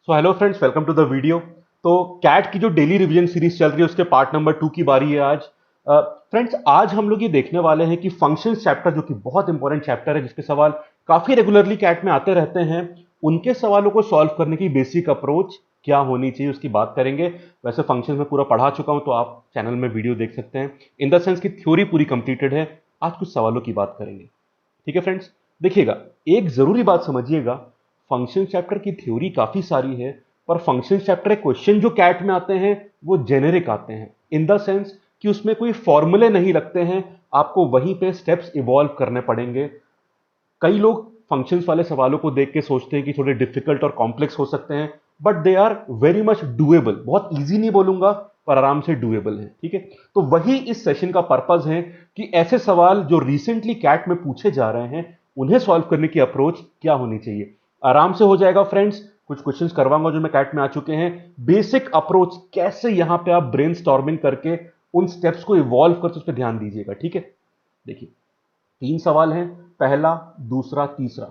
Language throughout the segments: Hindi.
So hello friends, welcome to the video. तो कैट की जो डेली रिवीजन सीरीज चल रही है उसके पार्ट नंबर 2 की बारी है आज। फ्रेंड्स, आज हम लोग ये देखने वाले हैं कि फंक्शंस चैप्टर, जो कि बहुत इंपॉर्टेंट चैप्टर है, जिसके सवाल काफी रेगुलरली कैट में आते रहते हैं, उनके सवालों को सॉल्व करने की बेसिक अप्रोच क्या होनी चाहिए उसकी बात करेंगे। वैसे फंक्शन में पूरा पढ़ा चुका हूं, तो आप चैनल में वीडियो देख सकते हैं। इन द सेंस की थ्योरी पूरी कंप्लीटेड है। आज कुछ सवालों की बात करेंगे। ठीक है फ्रेंड्स, देखिएगा, एक जरूरी बात समझिएगा। फंक्शन चैप्टर की थ्योरी काफी सारी है, पर फंक्शन चैप्टर के क्वेश्चन जो कैट में आते हैं वो जेनेरिक आते हैं, इन द सेंस कि उसमें कोई फॉर्मूले नहीं लगते हैं। आपको वहीं पे स्टेप्स इवॉल्व करने पड़ेंगे। कई लोग फंक्शंस वाले सवालों को देख के सोचते हैं कि थोड़े डिफिकल्ट और कॉम्प्लेक्स हो सकते हैं, but they are very much doable. बहुत इजी नहीं बोलूंगा, पर आराम से डूएबल है। ठीक है, तो वही इस सेशन का पर्पज है कि ऐसे सवाल जो रिसेंटली कैट में पूछे जा रहे हैं उन्हें सॉल्व करने की अप्रोच क्या होनी चाहिए। आराम से हो जाएगा फ्रेंड्स। कुछ क्वेश्चंस करवाऊंगा जो मैं कैट में आ चुके हैं। बेसिक अप्रोच कैसे यहां पे आप ब्रेन स्टॉर्मिंग करके उन स्टेप्स को इवॉल्व करके उस पर ध्यान दीजिएगा। ठीक है, देखिए, 3 सवाल हैं, पहला, दूसरा, तीसरा।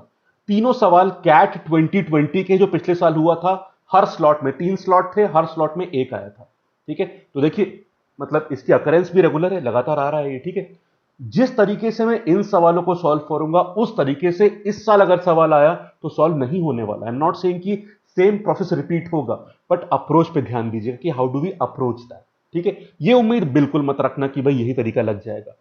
तीनों सवाल कैट 2020 के जो पिछले साल हुआ था। हर स्लॉट में 3 स्लॉट थे, हर स्लॉट में एक आया था। ठीक है, तो देखिए, मतलब इसकी अकरेंस भी रेगुलर है, लगातार आ रहा है ये। ठीक है, जिस तरीके से मैं इन सवालों को सॉल्व करूंगा उस तरीके से इस साल अगर सवाल आया तो सॉल्व नहीं होने वाला। आई एम नॉट सेइंग कि सेम प्रोसेस रिपीट होगा, बट अप्रोच पे ध्यान दीजिएगा कि how do we approach that. ठीक है, ये उम्मीद बिल्कुल मत रखना कि भाई यही तरीका लग जाएगा,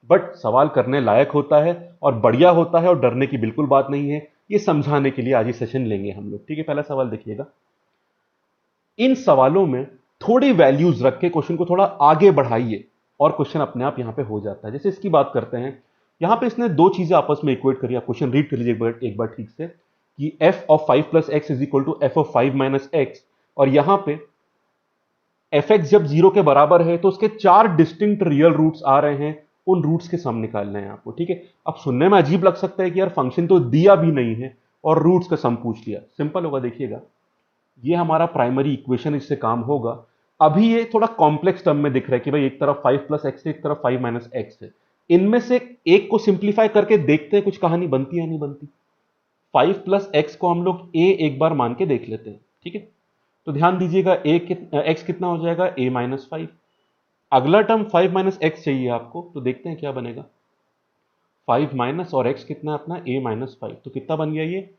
बट सवाल करने लायक होता है और बढ़िया होता है, और डरने की बिल्कुल बात नहीं है। ये समझाने के लिए आज ये सेशन लेंगे हम लोग। ठीक है, पहला सवाल देखिएगा। इन सवालों में थोड़ी वैल्यूज रख के क्वेश्चन को थोड़ा आगे बढ़ाइए और क्वेश्चन अपने आप यहां पे हो जाता है। जैसे इसकी बात करते हैं, यहां पे इसने दो चीजें आपस में इक्वेट करी। आप क्वेश्चन रीड कर लीजिए एक बार ठीक से, कि f of 5 plus x is equal to f of 5 minus x. और यहां पे एफ एक्स जब 0 के बराबर है तो उसके 4 डिस्टिंक्ट रियल रूट्स आ रहे हैं। उन रूट्स के सम निकालना है आपको। ठीक है, अब सुनने में अजीब लग सकता है कि यार फंक्शन तो दिया भी नहीं है और रूट्स का सम पूछ लिया। सिंपल होगा, देखिएगा, ये हमारा प्राइमरी इक्वेशन, इससे काम होगा। अभी ये थोड़ा कॉम्प्लेक्स टर्म में दिख रहा है कि भाई एक तरफ 5 प्लस एक्स है, एक तरफ 5 माइनस एक्स है। इनमें से एक को सिंप्लीफाई करके देखते हैं कुछ कहानी बनती है या नहीं बनती। 5 प्लस एक्स को हम लोग ए एक बार मान के देख लेते हैं। ठीक है, तो ध्यान दीजिएगा, एक्स कितना हो जाएगा, ए माइनस 5। अगला टर्म 5 माइनस एक्स चाहिए आपको, तो देखते हैं क्या बनेगा। 5 माइनस और एक्स कितना है अपना, ए माइनस 5, तो कितना बन गया ये,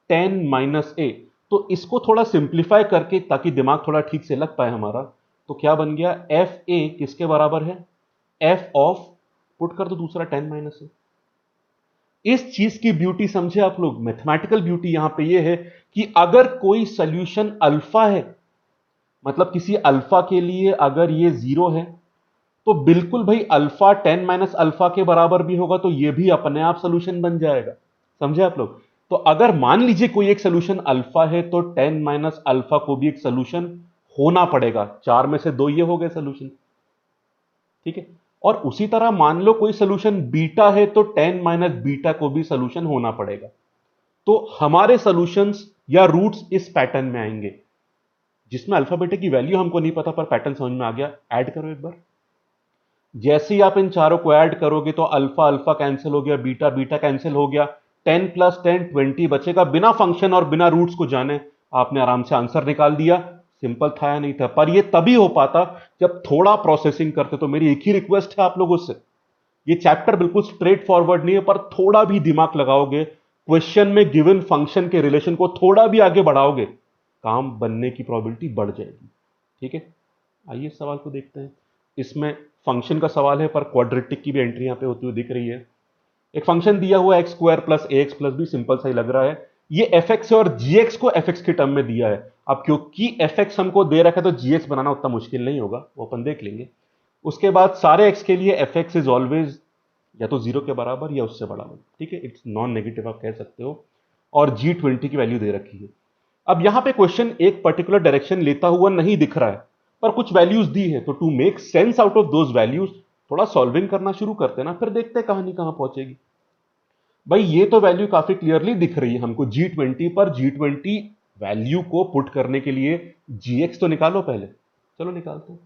10 माइनस ए। तो इसको थोड़ा सिंप्लीफाई करके, ताकि दिमाग थोड़ा ठीक से लग पाए हमारा, तो क्या बन गया, एफ ए किसके बराबर है, एफ ऑफ, पुट कर दो दूसरा 10 माइनस ए। इस चीज की ब्यूटी समझे आप लोग, मैथमेटिकल ब्यूटी यहां पे ये है कि अगर कोई सोल्यूशन अल्फा है, मतलब किसी अल्फा के लिए अगर ये 0 है, तो बिल्कुल भाई अल्फा 10 माइनस अल्फा के बराबर भी होगा, तो ये भी अपने आप सोल्यूशन बन जाएगा। समझे आप लोग। तो अगर मान लीजिए कोई एक सोल्यूशन अल्फा है, तो 10 माइनस अल्फा को भी एक सोल्यूशन होना पड़ेगा। 4 में से 2 ये हो गए सोल्यूशन। ठीक है, और उसी तरह मान लो कोई सोल्यूशन बीटा है, तो 10 माइनस बीटा को भी सोल्यूशन होना पड़ेगा। तो हमारे सोल्यूशंस या रूट्स इस पैटर्न में आएंगे, जिसमें अल्फा बीटा की वैल्यू हमको नहीं पता, पर पैटर्न समझ में आ गया। ऐड करो एक बार। जैसे ही आप इन चारों को ऐड करोगे तो अल्फा अल्फा कैंसिल हो गया, बीटा बीटा कैंसिल हो गया, 10 प्लस 10 20 बचेगा। बिना फंक्शन और बिना रूट्स को जाने आपने आराम से आंसर निकाल दिया। सिंपल था या नहीं था, पर यह तभी हो पाता जब थोड़ा प्रोसेसिंग करते। तो मेरी एक ही रिक्वेस्ट है आप लोगों से, ये चैप्टर बिल्कुल स्ट्रेट फॉरवर्ड नहीं है, पर थोड़ा भी दिमाग लगाओगे, क्वेश्चन में गिवन फंक्शन के रिलेशन को थोड़ा भी आगे बढ़ाओगे, काम बनने की प्रोबेबिलिटी बढ़ जाएगी। ठीक है, आइए इस सवाल को देखते हैं। इसमें फंक्शन का सवाल है, पर क्वाड्रेटिक की भी एंट्री यहां पे होती हुई दिख रही है। एक फंक्शन दिया हुआ एक्स स्क्वायर प्लस ए एक्स प्लस बी, सिंपल सा ही लग रहा है। ये एफ एक्स है और जी एक्स को एफ एक्स के टर्म में दिया है। अब क्योंकि एफ एक्स हमको दे रखा है, तो जी एक्स बनाना उतना मुश्किल नहीं होगा, वो अपन देख लेंगे। उसके बाद सारे एक्स के लिए एफ एक्स इज ऑलवेज या तो 0 के बराबर या उससे बड़ा हो। ठीक है, इट्स नॉन नेगेटिव आप कह सकते हो। और जी 20 की वैल्यू दे रखी है। अब यहां पे क्वेश्चन एक पर्टिकुलर डायरेक्शन लेता हुआ नहीं दिख रहा है, पर कुछ वैल्यूज दी है। तो to make sense out of those values थोड़ा सॉल्विंग करना शुरू करते हैं ना, फिर देखते हैं कहानी कहां पहुंचेगी। भाई ये तो वैल्यू काफी क्लियरली दिख रही है हमको G20 पर। G20 वैल्यू को पुट करने के लिए जी एक्स तो निकालो पहले। चलो निकालते हैं।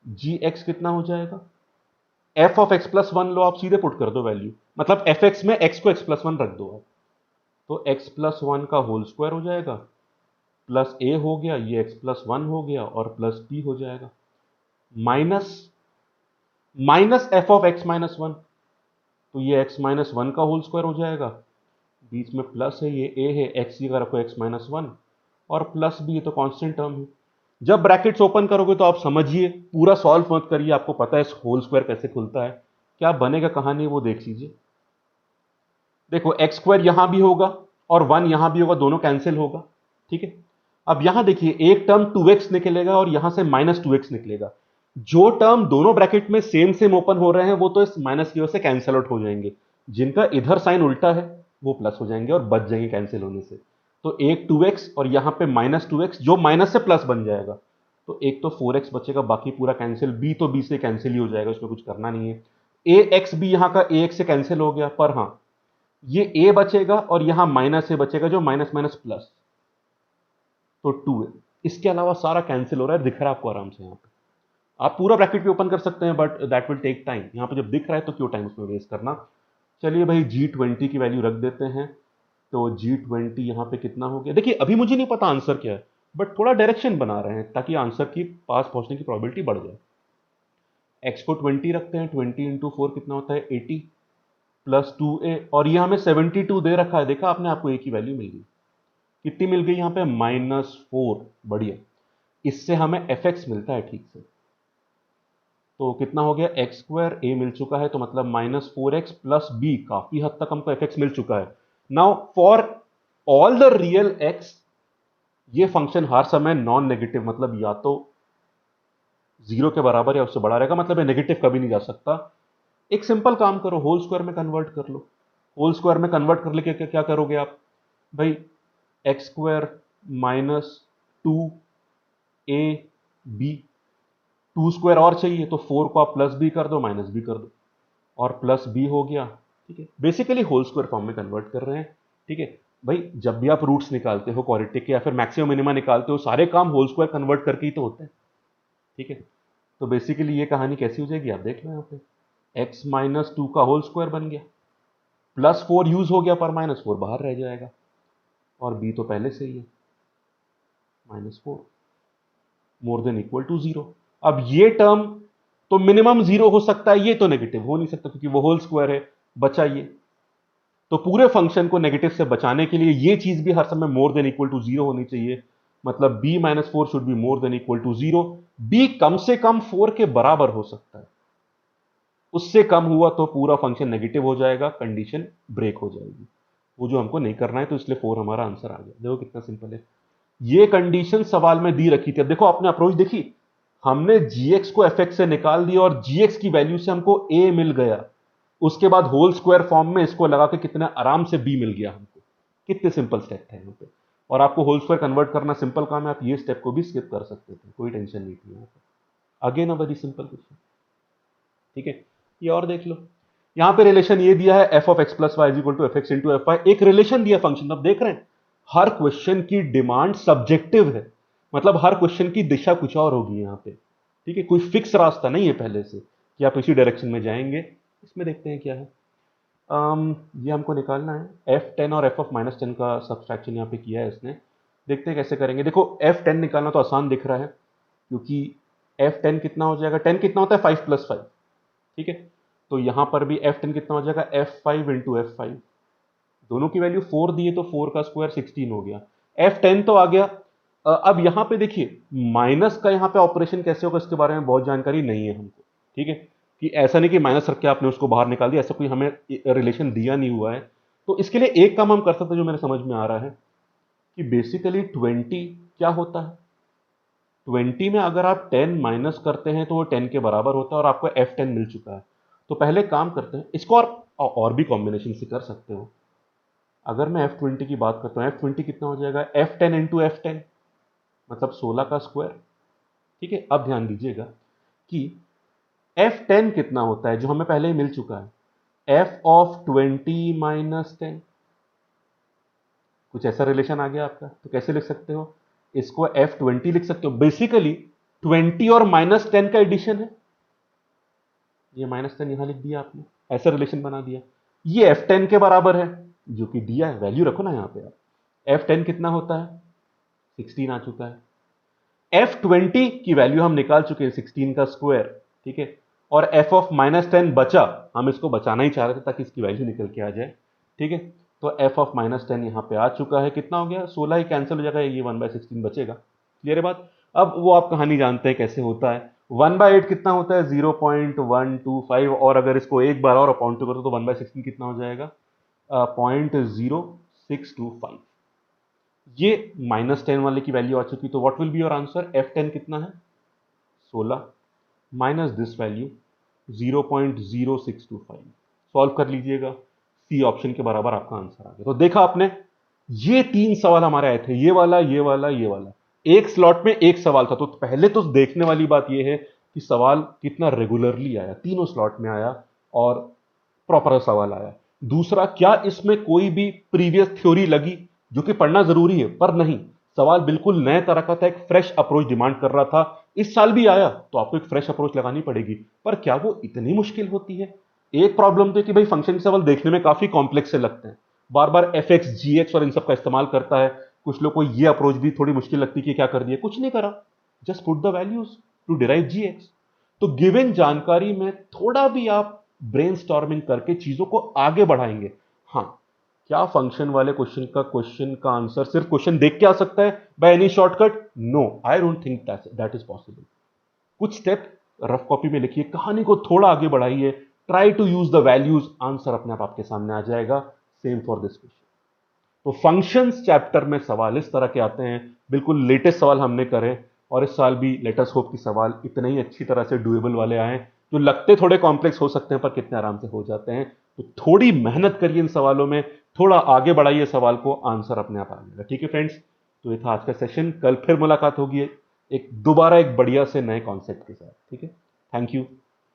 जी एक्स कितना हो जाएगा, f of x plus one लो, आप सीधे पुट कर दो वैल्यू। मतलब एफ एक्स में एक्स को एक्स प्लस वन रख दो आप, तो एक्स प्लस वन का होल स्क्वायर हो जाएगा प्लस ए हो गया, ये एक्स प्लस वन हो गया और प्लस बी हो जाएगा, minus minus F of x minus one, तो ये एक्स माइनस वन का होल स्क्वायर हो जाएगा, बीच में प्लस है, ये ए है, एक्स की जगह रखो एक्स माइनस वन और प्लस बी, तो कांस्टेंट टर्म है। जब ब्रैकेट्स ओपन करोगे तो आप समझिए, पूरा सॉल्व मत करिए, आपको पता है होल स्क्वायर कैसे खुलता है, क्या बनेगा कहानी वो देख लीजिए। देखो एक्स स्क्वायर यहां भी होगा और वन यहां भी होगा, दोनों कैंसिल होगा, ठीक है। अब यहां देखिए एक टर्म 2x निकलेगा और यहां से माइनस 2x निकलेगा, जो टर्म दोनों ब्रैकेट में सेम सेम ओपन हो रहे हैं वो तो इस माइनस की वजह से कैंसिल आउट हो जाएंगे, जिनका इधर साइन उल्टा है वो प्लस हो जाएंगे और बच जाएंगे कैंसिल होने से। तो एक 2x और यहां पे माइनस 2x जो माइनस से प्लस बन जाएगा, तो एक तो 4x बचेगा, बाकी पूरा कैंसिल, b तो b से कैंसिल ही हो जाएगा, उसमें कुछ करना नहीं है। ax भी यहां का ax से कैंसिल हो गया, पर हां ये a बचेगा और यहां माइनस a बचेगा, जो माइनस माइनस प्लस, तो 2 है। इसके अलावा सारा कैंसिल हो रहा है, दिख रहा है आपको आराम से। यहां पे आप पूरा ब्रैकेट भी ओपन कर सकते हैं, but that will take time. यहां पे जब दिख रहा है तो क्यों टाइम उसमें वेस्ट करना। चलिए भाई G20 की वैल्यू रख देते हैं, तो G20 यहां पे कितना हो गया, देखिए अभी मुझे नहीं पता आंसर क्या है, बट थोड़ा डायरेक्शन बना रहे हैं ताकि आंसर की पास पहुंचने की प्रोबेबिलिटी बढ़ जाए। एक्स को 20 रखते हैं, 20 इंटू 4 कितना होता है 80 प्लस 2a, और ये हमें 72 दे रखा है, देखा आपने, आपको a की वैल्यू मिल गई, कितनी मिल गई यहां पे -4, बढ़िया। इससे हमें fx मिलता है ठीक से, तो कितना हो गया एक्स स्क्वायर, ए मिल चुका है, तो मतलब -4x प्लस बी, काफी हद तक हमको fx मिल चुका है। Now for all the real x, ये फंक्शन हर समय नॉन नेगेटिव, मतलब या तो जीरो के बराबर या उससे बड़ा रहेगा, मतलब ये नेगेटिव कभी नहीं जा सकता। एक सिंपल काम करो, होल स्क्वायर में कन्वर्ट कर लो। होल स्क्वायर में कन्वर्ट कर लेके क्या क्या करोगे आप भाई, एक्स स्क्वायर -2ab, 2 स्क्वायर और चाहिए तो 4 को आप प्लस बी कर दो, माइनस बी कर दो, और प्लस बी हो गया, ठीक है। बेसिकली होल स्क्वायर फॉर्म में कन्वर्ट कर रहे हैं, ठीक है। भाई जब भी आप रूट्स निकालते हो क्वाड्रेटिक के या फिर मैक्सिमम मिनिमा निकालते हो, सारे काम होल स्क्वायर कन्वर्ट करके ही तो होते हैं, ठीक है। तो बेसिकली ये कहानी कैसी हो जाएगी आप देख लो, यहाँ पे एक्स माइनस 2 का होल स्क्वायर बन गया, प्लस 4 यूज हो गया पर -4 बाहर रह जाएगा, और बी तो पहले से ही है -4 मोर देन इक्वल टू 0। अब ये टर्म तो मिनिमम 0 हो सकता है, ये तो नेगेटिव हो नहीं सकता क्योंकि वो होल स्क्वायर है, बचा ये। तो पूरे फंक्शन को नेगेटिव से बचाने के लिए ये चीज भी हर समय मोर देन इक्वल टू 0 होनी चाहिए, मतलब b -4 should be more than equal to 0। b कम से कम 4 के बराबर हो सकता है, उससे कम हुआ तो पूरा फंक्शन नेगेटिव हो जाएगा, कंडीशन ब्रेक हो जाएगी, वो जो हमको नहीं करना है, तो इसलिए 4 हमारा आंसर आ गया। देखो कितना सिंपल है, ये कंडीशन सवाल में दी रखी थी। अब देखो आपने अप्रोच देखी, हमने gx को fx से निकाल दिया और gx की वैल्यू से हमको a मिल गया, उसके बाद होल स्क्वायर फॉर्म में इसको लगा के कितने आराम से b मिल गया हमको, कितने सिंपल स्टेप थे यहाँ पे। और आपको होल स्क्वायर कन्वर्ट करना सिंपल काम है, आप ये स्टेप को भी स्किप कर सकते थे, कोई टेंशन नहीं थी यहाँ पे। Again a very simple question, ठीक है। ये और देख लो, यहां पे रिलेशन ये दिया है f of x plus y equal to f x into f y, एक रिलेशन दिया फंक्शन। अब देख रहे हैं हर क्वेश्चन की डिमांड सब्जेक्टिव है, मतलब हर क्वेश्चन की दिशा कुछ और होगी यहाँ पे, ठीक है। कोई फिक्स रास्ता नहीं है पहले से कि आप इसी डायरेक्शन में जाएंगे। इसमें देखते हैं क्या है, ये हमको निकालना है f10 और f ऑफ -10 का सब्सट्रैक्शन यहाँ पे किया है इसने, देखते हैं कैसे करेंगे। देखो f10 निकालना तो आसान दिख रहा है, क्योंकि f10 कितना हो जाएगा, 10 कितना होता है 5 + 5, ठीक है। तो यहां पर भी f10 कितना हो जाएगा f5 इंटू f5, दोनों की वैल्यू 4 दी है तो 4 का स्क्वायर 16 हो गया, f10 तो आ गया। अब यहां पे देखिए माइनस का यहां पे ऑपरेशन कैसे होगा इसके बारे में बहुत जानकारी नहीं है हमको, ठीक है। कि ऐसा नहीं कि माइनस रख के आपने उसको बाहर निकाल दिया, ऐसा कोई हमें रिलेशन दिया नहीं हुआ है। तो इसके लिए एक काम हम कर सकते हैं जो मेरे समझ में आ रहा है, कि बेसिकली 20 क्या होता है, 20 में अगर आप 10 माइनस करते हैं तो वो 10 के बराबर होता है, और आपको f10 मिल चुका है। तो पहले काम करते हैं इसको, और भी कॉम्बिनेशन से कर सकते हो। अगर मैं f20 की बात करता हूँ, f20 कितना हो जाएगा f10 इंटू f10, मतलब 16 का स्क्वायर, ठीक है। अब ध्यान दीजिएगा कि f10 कितना होता है, जो हमें पहले ही मिल चुका है, f ऑफ 20 माइनस 10, कुछ ऐसा रिलेशन आ गया आपका। तो कैसे लिख सकते हो इसको, f20 लिख सकते हो, बेसिकली 20 और -10 का एडिशन है, ये -10 यहां लिख दिया आपने, ऐसा रिलेशन बना दिया। ये f10 के बराबर है जो कि दिया है, वैल्यू रखो ना यहां पे आप, f10 कितना होता है 16 आ चुका है। F20 की वैल्यू हम निकाल चुके हैं, 16 का स्क्वायर, ठीक है। और f ऑफ -10 बचा, हम इसको बचाना ही चाह रहे थे ताकि इसकी वैल्यू निकल के आ जाए, ठीक है। तो f ऑफ -10 यहां पे आ चुका है, कितना हो गया, 16 ही कैंसिल हो जाएगा, ये 1/16 बचेगा। क्लियर है बात। अब वो आप कहानी जानते हैं कैसे होता है। 1/8 कितना होता है, 0.125, और अगर इसको एक बार और अपॉन टू करो तो 1/16 कितना हो जाएगा, 0.0625। ये -10 वाले की वैल्यू आ चुकी, तो what will be your answer, F10 कितना है, 16 माइनस दिस वैल्यू 0.0625। सॉल्व कर लीजिएगा, सी ऑप्शन के बराबर आपका आंसर आ गया। तो देखा आपने, ये 3 सवाल हमारे आए थे, ये वाला, ये वाला, ये वाला। एक स्लॉट में एक सवाल था, तो पहले तो देखने वाली बात यह है कि सवाल कितना रेगुलरली आया, तीनों स्लॉट में आया और प्रॉपर सवाल आया। दूसरा, क्या इसमें कोई भी प्रीवियस थ्योरी लगी, जो कि पढ़ना जरूरी है, पर नहीं, सवाल बिल्कुल नए तरह का था, एक फ्रेश अप्रोच डिमांड कर रहा था। इस साल भी आया तो आपको एक फ्रेश अप्रोच लगानी पड़ेगी, पर क्या वो इतनी मुश्किल होती है। एक प्रॉब्लम तो है कि भाई फंक्शन के सवाल देखने में काफी कॉम्प्लेक्स से लगते हैं, बार बार एफ एक्स जी एक्स और इन सब का इस्तेमाल करता है। कुछ लोग को ये अप्रोच भी थोड़ी मुश्किल लगती है कि क्या कर दिया, कुछ नहीं करा, just put the values to derive g x. तो गिवन जानकारी में थोड़ा भी आप ब्रेनस्टॉर्मिंग करके चीजों को आगे बढ़ाएंगे। हाँ, क्या फंक्शन वाले क्वेश्चन का आंसर सिर्फ क्वेश्चन देख के आ सकता है by any shortcut, no, I don't think that is possible. कुछ स्टेप रफ कॉपी में लिखिए, कहानी को थोड़ा आगे बढ़ाइए, try to use the values, answer अपने आप आपके सामने आ जाएगा। Same for this question. तो फंक्शंस चैप्टर में सवाल इस तरह के आते हैं, बिल्कुल लेटेस्ट सवाल हमने करे, और इस साल भी लेट अस होप कि सवाल इतने ही अच्छी तरह से डुएबल वाले आए, जो लगते थोड़े कॉम्प्लेक्स हो सकते हैं पर कितने आराम से हो जाते हैं। तो थोड़ी मेहनत करिए इन सवालों में, थोड़ा आगे बढ़ाइए सवाल को, आंसर अपने आप आ जाएगा। ठीक है फ्रेंड्स, तो ये था आज का सेशन, कल फिर मुलाकात होगी एक दोबारा एक बढ़िया से नए कॉन्सेप्ट के साथ। ठीक है, thank you,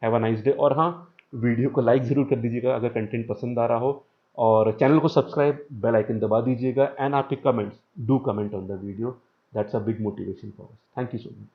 have a nice day. और हाँ, वीडियो को लाइक जरूर कर दीजिएगा अगर कंटेंट पसंद आ रहा हो, और चैनल को सब्सक्राइब, बेल आइकन दबा दीजिएगा, एंड आपके comments, do comment on the video, that's a big motivation for us. Thank you so much.